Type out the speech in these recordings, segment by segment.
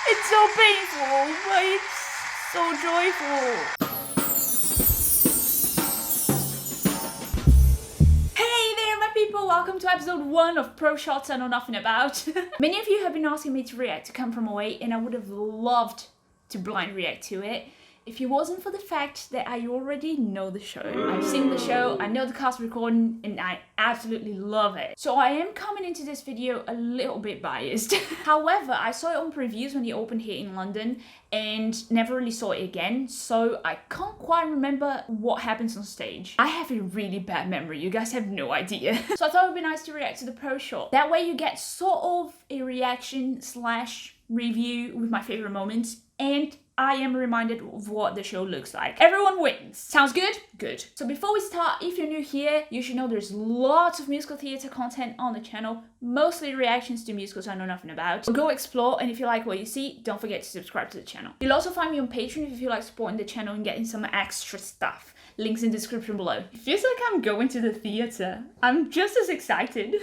It's so painful, but it's so joyful. Hey there, my people! Welcome to episode 1 of ProShots I Know Nothing About. Many of you have been asking me to react to Come From Away, and I would have loved to blind react to it if it wasn't for the fact that I already know the show. I've seen the show, I know the cast recording, and I absolutely love it. So I am coming into this video a little bit biased. However, I saw it on previews when it opened here in London and never really saw it again, so I can't quite remember what happens on stage. I have a really bad memory, you guys have no idea. So I thought it would be nice to react to the pro shot. That way you get sort of a reaction slash review with my favorite moments, and I am reminded of what the show looks like. Everyone wins. Sounds good? Good. So before we start, if you're new here, you should know there's lots of musical theatre content on the channel, mostly reactions to musicals I know nothing about. So go explore, and if you like what you see, don't forget to subscribe to the channel. You'll also find me on Patreon if you feel like supporting the channel and getting some extra stuff. Links in the description below. It feels like I'm going to the theatre. I'm just as excited.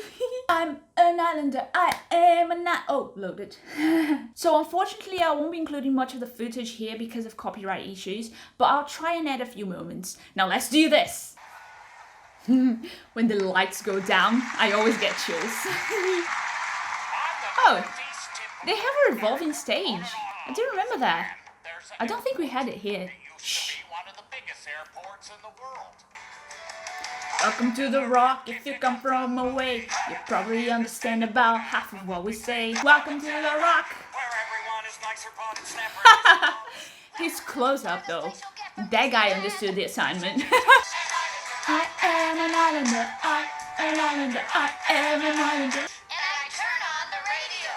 I'm an islander, I am a night. Oh, loaded. So unfortunately I won't be including much of the footage here because of copyright issues, but I'll try and add a few moments. Now let's do this. When the lights go down, I always get chills. Oh, they have a revolving stage. I do remember that. I don't think we had it here. Shh. Welcome to the Rock, if you come from away, you probably understand about half of what we say. Welcome to the Rock! He's close up though. That guy understood the assignment. I am an islander, I am an islander, I am an islander. And I turn on the radio.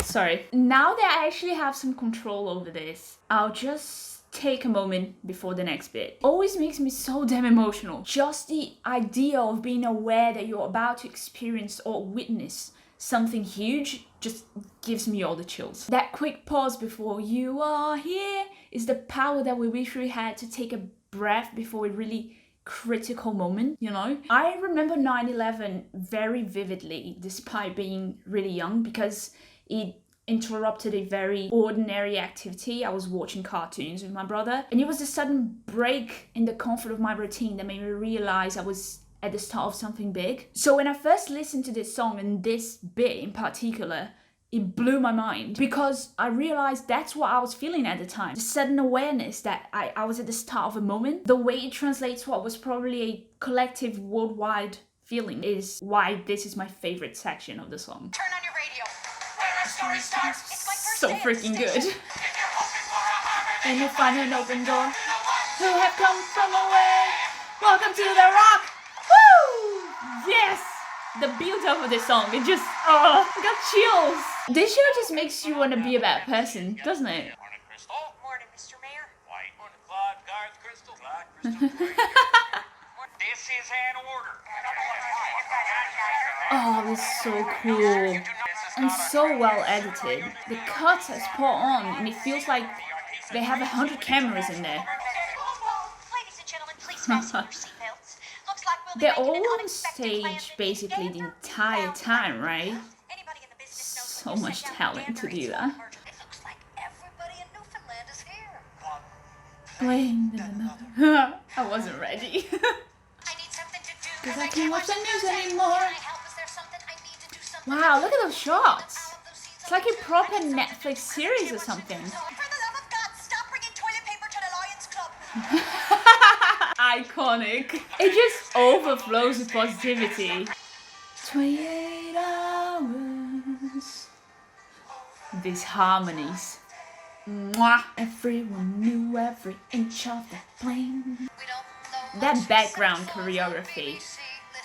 Sorry. Now that I actually have some control over this, I'll just take a moment before the next bit. Always makes me so damn emotional. Just the idea of being aware that you're about to experience or witness something huge just gives me all the chills. That quick pause before "you are here" is the power that we wish we had to take a breath before a really critical moment, you know? I remember 9/11 very vividly, despite being really young, because it interrupted a very ordinary activity. I was watching cartoons with my brother, and it was a sudden break in the comfort of my routine that made me realize I was at the start of something big. So when I first listened to this song, and this bit in particular, it blew my mind, because I realized that's what I was feeling at the time. The sudden awareness that I was at the start of a moment. The way it translates what was probably a collective worldwide feeling is why this is my favorite section of the song. Turn on your radio. Story starts. It's like so freaking good. And you find an open door. Who have come from away. Welcome to the Rock. Woo! Yes! The build up of this song, it just, I got chills. This show just makes you want to be a bad person, doesn't it? Morning, Crystal. Morning, Mr. Mayor. White. Morning, Claude. Garth, Crystal. This is an order. Oh, this is so cool. And so well edited. The cuts are spot on, and it feels like they have 100 cameras in there. Ladies and gentlemen, please fasten your seatbelts. Looks like we'll be They're making an all on unexpected land stage in basically the Denver, entire time, right? Anybody in the business knows So when you much sit down talent Denver, to do it's that. over. It looks like everybody in Newfoundland is here. I wasn't ready. I need something to do Because I can't watch the news anymore. Can I help? Is there something I need to do something? Wow, look at those shots. All of those scenes It's like a proper Netflix series or something. For the love of God, stop bringing toilet paper to the Lions Club. Iconic. It just overflows with positivity. 28 hours. These harmonies. Mwah. Everyone knew every inch of the plane. We don't know That background choreography.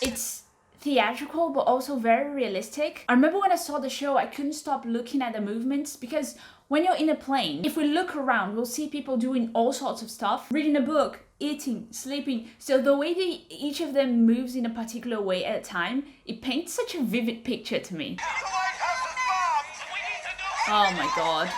It's theatrical but also very realistic. I remember when I saw the show, I couldn't stop looking at the movements, because when you're in a plane, if we look around, we'll see people doing all sorts of stuff, reading a book, eating, sleeping. So the way each of them moves in a particular way at a time, it paints such a vivid picture to me. Oh my god.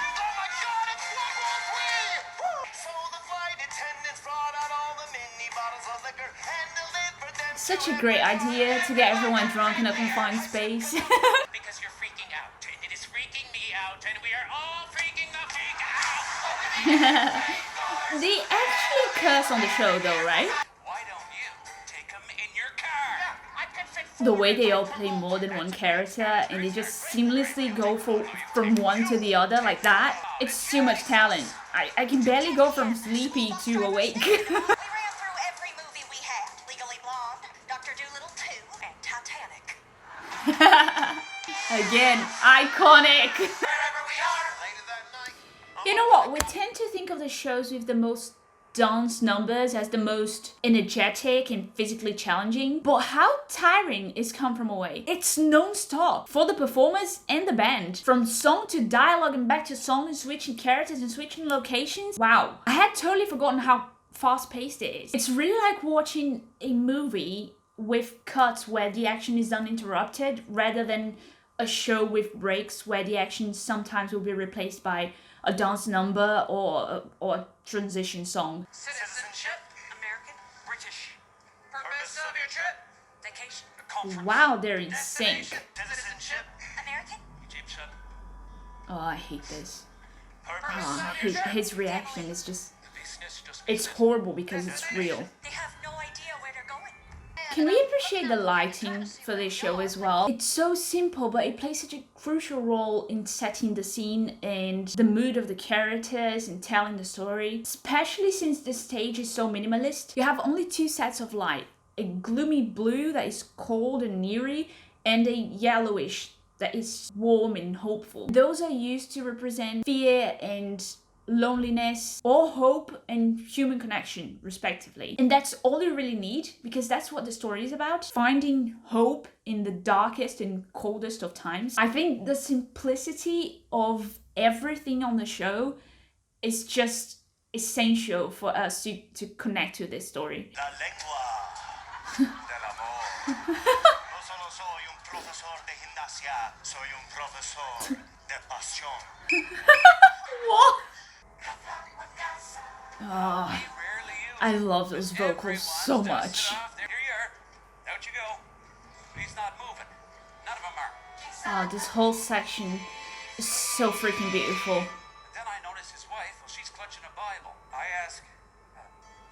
Such a great idea to get everyone drunk in a confined space. Because you're freaking out, and it is freaking me out, and we are all freaking They actually curse on the show though, right? Why don't you take him in your car? Yeah, I can fit The way they all play more than one character and they just seamlessly go from one to the other like that. It's too much talent. I can barely go from sleepy to awake. We ran through every movie we had. Legally Blonde, Dr. Dolittle 2, and Titanic. Again, iconic. Wherever we are. Later that night. You know what? We tend to think of the shows with the most dance numbers as the most energetic and physically challenging, but how tiring is Come From Away? It's non-stop for the performers and the band. From song to dialogue and back to song and switching characters and switching locations. Wow, I had totally forgotten how fast-paced it is. It's really like watching a movie with cuts where the action is uninterrupted rather than a show with breaks where the action sometimes will be replaced by a dance number or a transition song. Citizenship. American. British. Purpose of your trip. Vacation. Conference. Wow, they're in sync. Citizenship. American? Egyptian. Oh, I hate this. Purpose Oh, of your trip. his reaction is just... Business just It's horrible because it's real. They have no idea where they're going. Can we appreciate the lighting for this show as well? It's so simple, but it plays such a crucial role in setting the scene and the mood of the characters and telling the story. Especially since the stage is so minimalist. You have only two sets of light. A gloomy blue that is cold and eerie, and a yellowish that is warm and hopeful. Those are used to represent fear and loneliness or hope and human connection respectively, and that's all you really need because that's what the story is about, finding hope in the darkest and coldest of times. I think the simplicity of everything on the show is just essential for us to connect to this story. La lengua del amor. No solo soy un profesor de gimnasia, soy un profesor de pasión. What? Oh, We rarely use I love those vocals so Everyone's much. dusted off. Here you are. Out you go. He's not moving. None of them are. Oh, this whole section is so freaking beautiful. And then I notice his wife. Well, she's clutching a Bible. I ask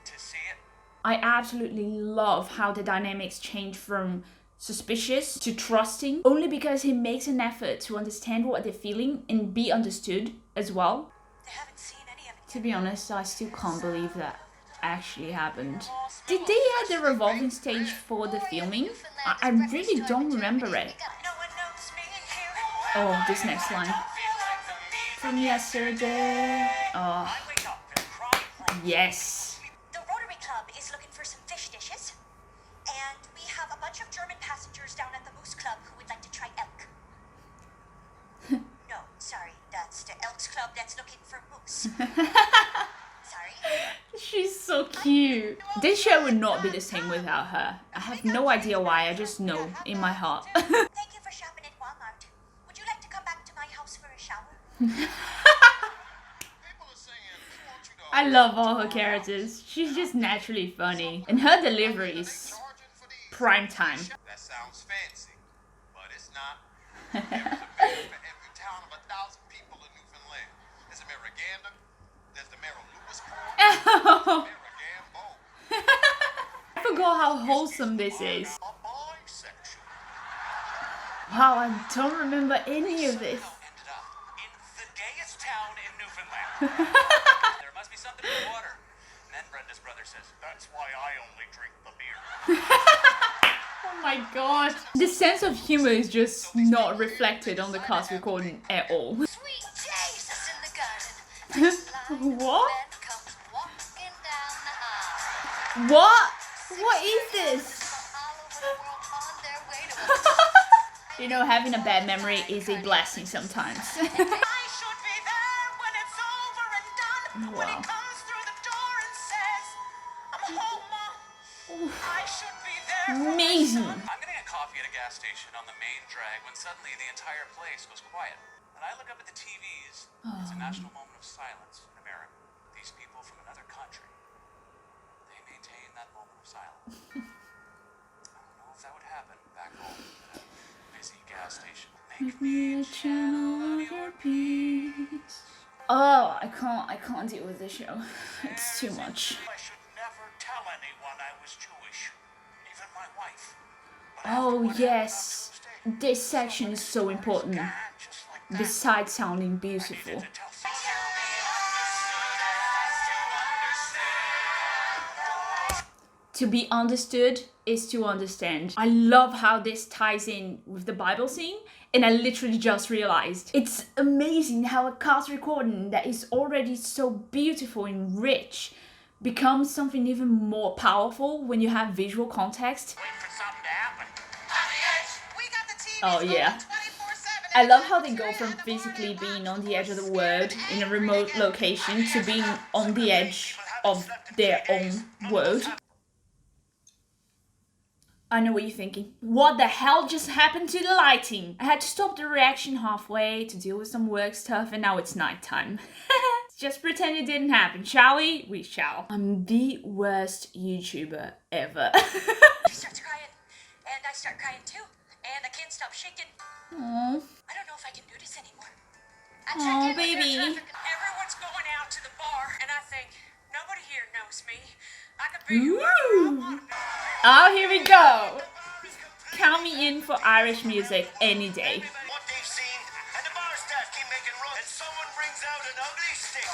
to see it. I absolutely love how the dynamics change from suspicious to trusting, only because he makes an effort to understand what they're feeling and be understood as well. They haven't seen any of it. To be honest, I still can't believe that actually happened. Did they add the revolving stage for the filming? I really don't remember it. No one knows me here. Oh, this next line. From yesterday. Oh, I wake up and cry from yes. The Rotary Club is looking for some fish dishes. And we have a bunch of German passengers down at the Moose Club who would like to try elk. No, sorry, that's the Elks Club that's looking for moose. Sorry. She's so cute. This show would not be the same without her. I have no idea why, I just know in my heart. Thank you for shopping at Walmart. Would you like to come back to my house for a shower? I love all her characters. She's just naturally funny. And her delivery is prime time. That sounds fancy, but it's not. There's a mayor for every town of 1,000 people in Newfoundland. There's a mayor of Gander. There's the mayor of Lewisport. There's the mayor of Gambo. I forgot how wholesome this is. A bisexual. Wow, I don't remember any of this. Ended up in the gayest town in Newfoundland. There must be something in the water. And then Brenda's brother says, "That's why I only drink the beer." Oh my god. The sense of humor is just not reflected on the cast recording at all. Sweet Jesus in the garden. What? Ben comes walking down the aisle. What? What is this? From all over the world on their way to You know, having a bad memory is a blessing sometimes. I should be there when it's over and done. When he Wow. comes through the door and says, I'm home, Mom. I should be there. for my Amazing. son." I'm getting a coffee at a gas station on the main drag when suddenly the entire place goes quiet. And I look up at the TVs. It's a national moment of silence in America. These people from another country, they maintain that moment of silence. I don't know if that would happen back home at a busy gas station. Make me a channel of your peace. Oh, I can't deal with this show. It's too much. I should never tell anyone I was Jewish, even my wife. But Oh after what happened on yes, Tuesday, this section is so important. just like that, Besides sounding I needed beautiful. to tell To be understood is to understand. I love how this ties in with the Bible scene, and I literally just realized. It's amazing how a cast recording that is already so beautiful and rich becomes something even more powerful when you have visual context. wait for something to happen. We got the TV Oh yeah. 24/7. I love how they go from physically being on the edge of the world in a remote location to being on the edge of their own world. I know what you're thinking. What the hell just happened to the lighting? I had to stop the reaction halfway to deal with some work stuff, and now it's nighttime. Just pretend it didn't happen, shall we? We shall. I'm the worst YouTuber ever. She starts crying, and I start crying too, and I can't stop shaking. Aww. I don't know if I can do this anymore. I check Aw, in with baby. air traffic. Everyone's going out to the bar, and I think nobody here knows me. I could be whoever I want to be. Oh, here we go. Count me in for Irish music any day. What they've seen, and the bar staff keep making runs, and someone brings out an ugly stick.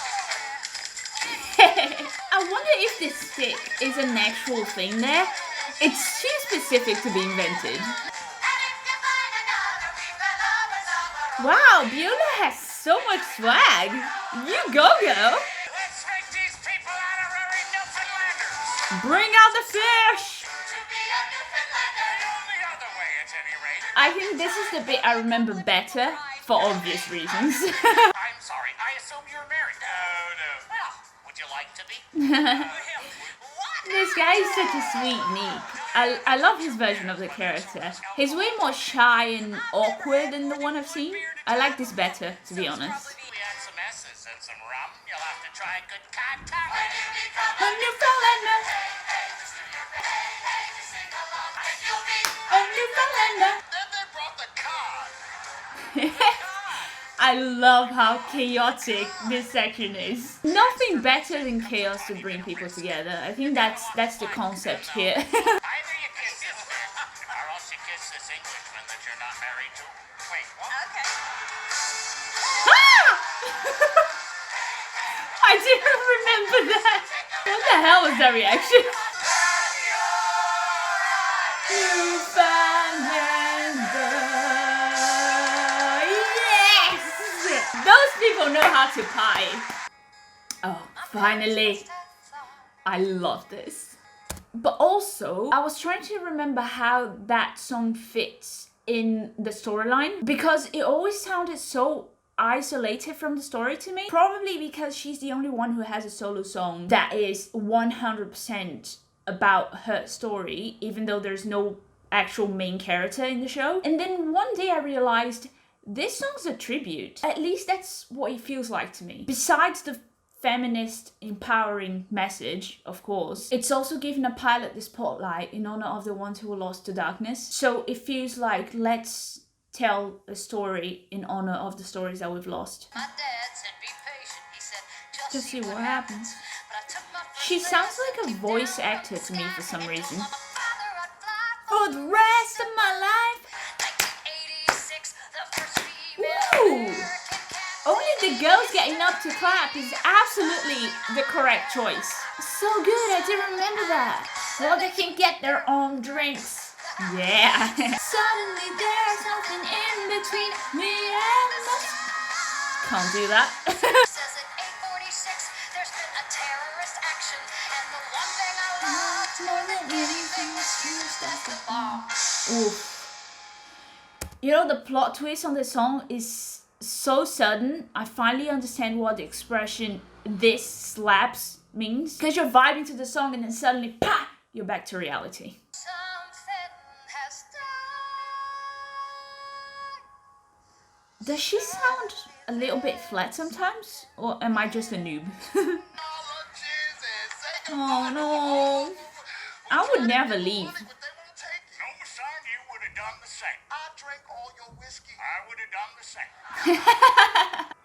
I wonder if this stick is an actual thing there. It's too specific to be invented. Wow, Beulah has so much swag. You go, girl. Let's make these people honorary Newfoundlanders. Bring out the fish. The only other way, at any rate. I think this is the bit I remember better for obvious reasons. I'm sorry, I assume you're married. No. Well, would you like to be? This guy is such a sweet neat. I love his version of the character. He's way more shy and awkward than the one I've seen. I like this better, to be honest. We had some S's and some rum. You'll have to try a good cod. A Newfoundlander. A Newfoundlander. Then they brought the cod. I love how chaotic this section is. Nothing better than chaos to bring people together. I think that's the concept here. Either you kiss this man, or else you kiss this Englishman that you're not married to. Wait, what? Okay. I didn't remember that. What the hell was that reaction? Yes! Those people know how to pie. Oh, finally. I love this. But also, I was trying to remember how that song fits in the storyline because it always sounded so isolated from the story to me. Probably because she's the only one who has a solo song that is 100% about her story, even though there's no actual main character in the show. And then one day I realized this song's a tribute. At least that's what it feels like to me. Besides the feminist empowering message, of course, it's also given a pilot the spotlight in honor of the ones who were lost to darkness. So it feels like let's tell a story in honor of the stories that we've lost. My dad said be patient. He said Just see what happens. But I took my first She sounds like a voice actor to me for some reason. For the rest of my life. 1986, the first female Ooh. American cat. Only the girls getting up to clap is absolutely the correct choice. So good, I didn't remember that. Well, they can get their own drinks. Yeah. Suddenly there's nothing in between me and us. Can't do that. Says at 8:46, there's been a terrorist action, and the one thing I love More than anything is true, that's the bomb. Oof. You know, the plot twist on the song is so sudden. I finally understand what the expression "this slaps" means. Because you're vibing to the song and then suddenly, pah, you're back to reality. something has died. Does she sound a little bit flat sometimes? Or am I just a noob? Oh no. I would never leave. No, son, you would have done the same. I drank all your whiskey. I would have done the same.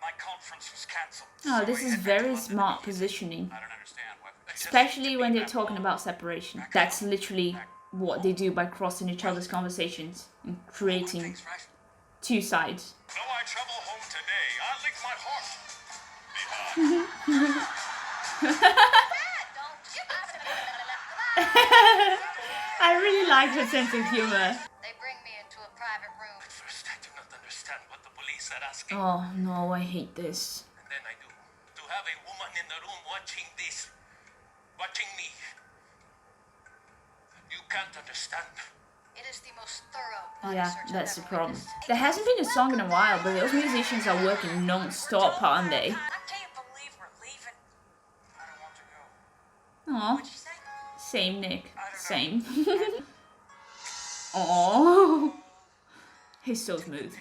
My conference was cancelled. Oh, this is very smart positioning. I don't understand what. Especially when they're talking about separation. That's literally what they do by crossing each other's conversations and creating two sides. Though I travel home today, I lick my heart behind. I really like her sense of humor. They bring me into a private room. At first, I do not understand what the police are asking. Oh no, I hate this. And then I do. To have a woman in the room watching this. Watching me. You can't understand. It is the most thorough body Yeah, search I've that's the ever problem. witnessed. There hasn't been a song in a while, but those musicians are working non-stop, aren't they? I can't believe we're leaving. I don't want to go. Aw, What'd you say? same Nick, same. Aww, he's so smooth.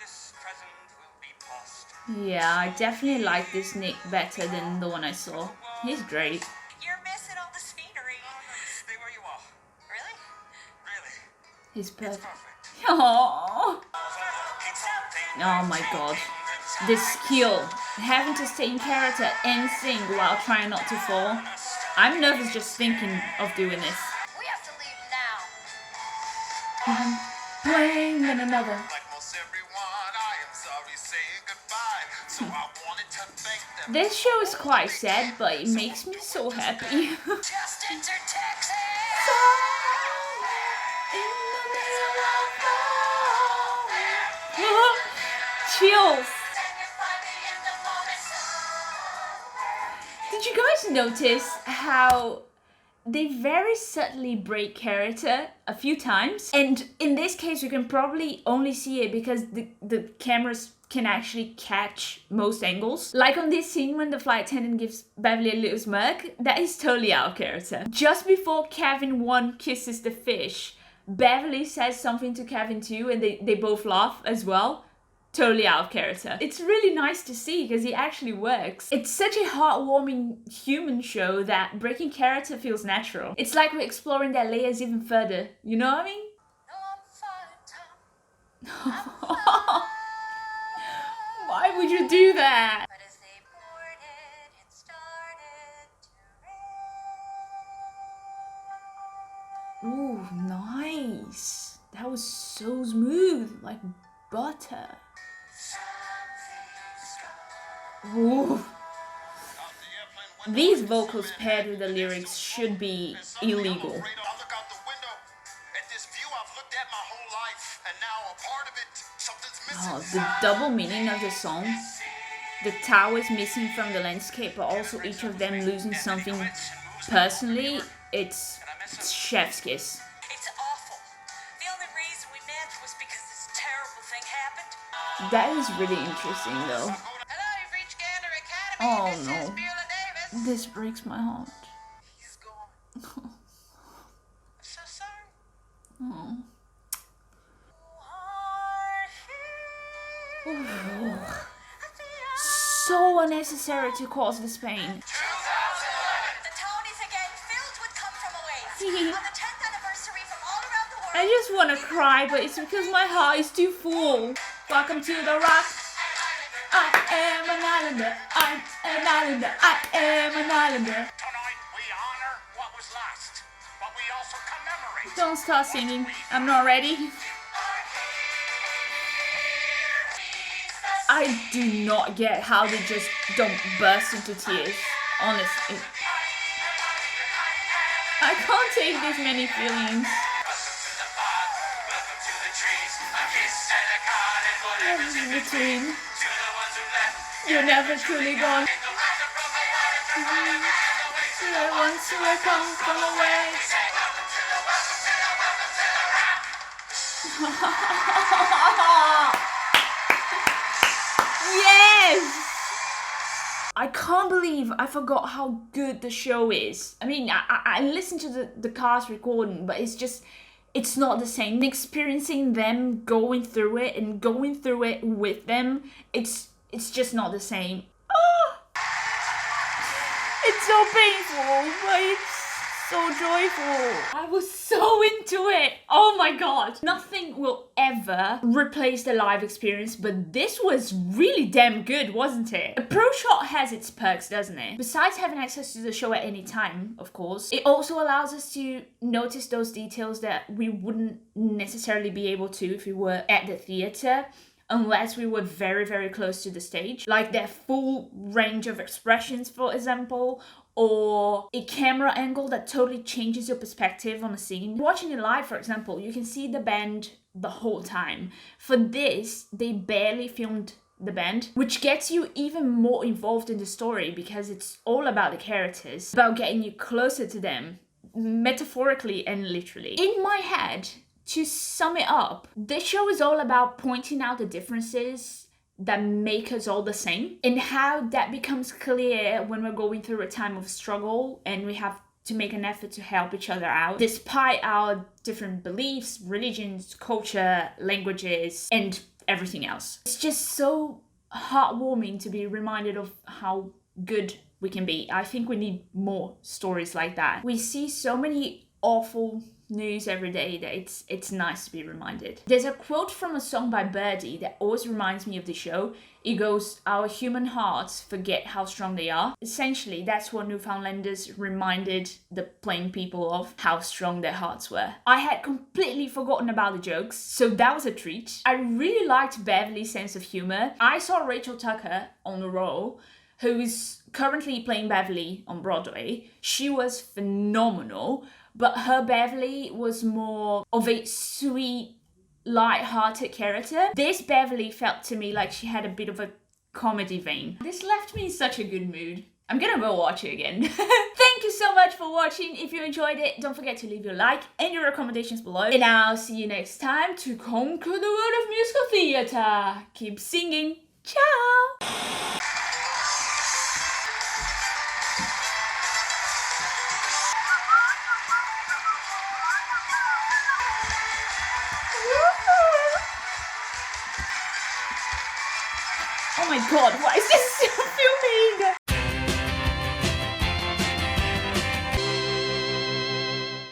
This present will be past. Yeah, I definitely like this Nick better than the one I saw. He's great. You're missing all the scenery. Stay where you are. Really? Really. He's perfect. Perfect. Aww. Oh my god. This skill, having to stay in character and sing while trying not to fall. I'm nervous just thinking of doing this. We have to leave now. Playing in another. Like most everyone, I am sorry saying goodbye. So I wanted to thank them. This show is quite sad, but it makes me so happy. Just enter Texas. Chills. Did you guys notice how they very subtly break character a few times? And in this case, you can probably only see it because the cameras can actually catch most angles. Like on this scene when the flight attendant gives Beverly a little smirk, that is totally out of character. Just before Kevin 1 kisses the fish, Beverly says something to Kevin 2 and they both laugh as well. Totally out of character. It's really nice to see because he actually works. It's such a heartwarming human show that breaking character feels natural. It's like we're exploring their layers even further. You know what I mean? Why would you do that? But as they boarded, it started to rain. Ooh, nice. That was so smooth, like butter. Ooh. These vocals paired with the lyrics should be illegal. I'll look out the window. At this view I've looked at my whole life, and now a part of it, something's missing. Oh, the double meaning of the song. The towers missing from the landscape, but also each of them losing something personally. It's chef's kiss. It's awful. The only reason we met was because this terrible thing happened. That is really interesting though. Hello, you've reached Gander Academy. Oh, This no. is Beulah Davis. This breaks my heart. He's gone. I'm so sorry. Oh. So unnecessary to cause this pain. The Tonys again, filled with come from away. On the 10th anniversary from all around the world. I just want to cry, but it's because my heart is too full. Welcome to the rock. I am an islander. I'm an islander. I am an islander. Tonight we honor what was lost, but we also commemorate. Don't start singing. I'm not ready. I do not get how they just don't burst into tears. Honestly. I can't take this many feelings. What's in between? You're never truly gone. To the ones who have come from away. Yes! I can't believe I forgot how good the show is. I mean, I listened to the cast recording, but it's not the same. Experiencing them going through it and going through it with them, it's just not the same. Oh! It's so painful, but it's so joyful. I was so into it. Oh my god. Nothing will ever replace the live experience, but this was really damn good, wasn't it? A ProShot has its perks, doesn't it? Besides having access to the show at any time, of course, it also allows us to notice those details that we wouldn't necessarily be able to if we were at the theater, unless we were very, very close to the stage. Like their full range of expressions, for example, or a camera angle that totally changes your perspective on a scene. Watching it live, for example, you can see the band the whole time. For this, they barely filmed the band, which gets you even more involved in the story because it's all about the characters, about getting you closer to them, metaphorically and literally. In my head, to sum it up, this show is all about pointing out the differences that make us all the same and how that becomes clear when we're going through a time of struggle and we have to make an effort to help each other out despite our different beliefs, religions, culture, languages, and everything else. It's just so heartwarming to be reminded of how good we can be. I think we need more stories like that. We see so many awful news every day that it's nice to be reminded. There's a quote from a song by Birdie that always reminds me of the show. It goes, "Our human hearts forget how strong they are." Essentially, that's what Newfoundlanders reminded the plain people of, how strong their hearts were. I had completely forgotten about the jokes, so that was a treat. I really liked Beverly's sense of humor. I saw Rachel Tucker on the role, who is currently playing Beverly on Broadway. She was phenomenal, but her Beverly was more of a sweet, light-hearted character. This Beverly felt to me like she had a bit of a comedy vein. This left me in such a good mood. I'm gonna go watch it again. Thank you so much for watching. If you enjoyed it, don't forget to leave your like and your recommendations below. And I'll see you next time to conquer the world of musical theatre. Keep singing. Ciao! Oh my god, why is this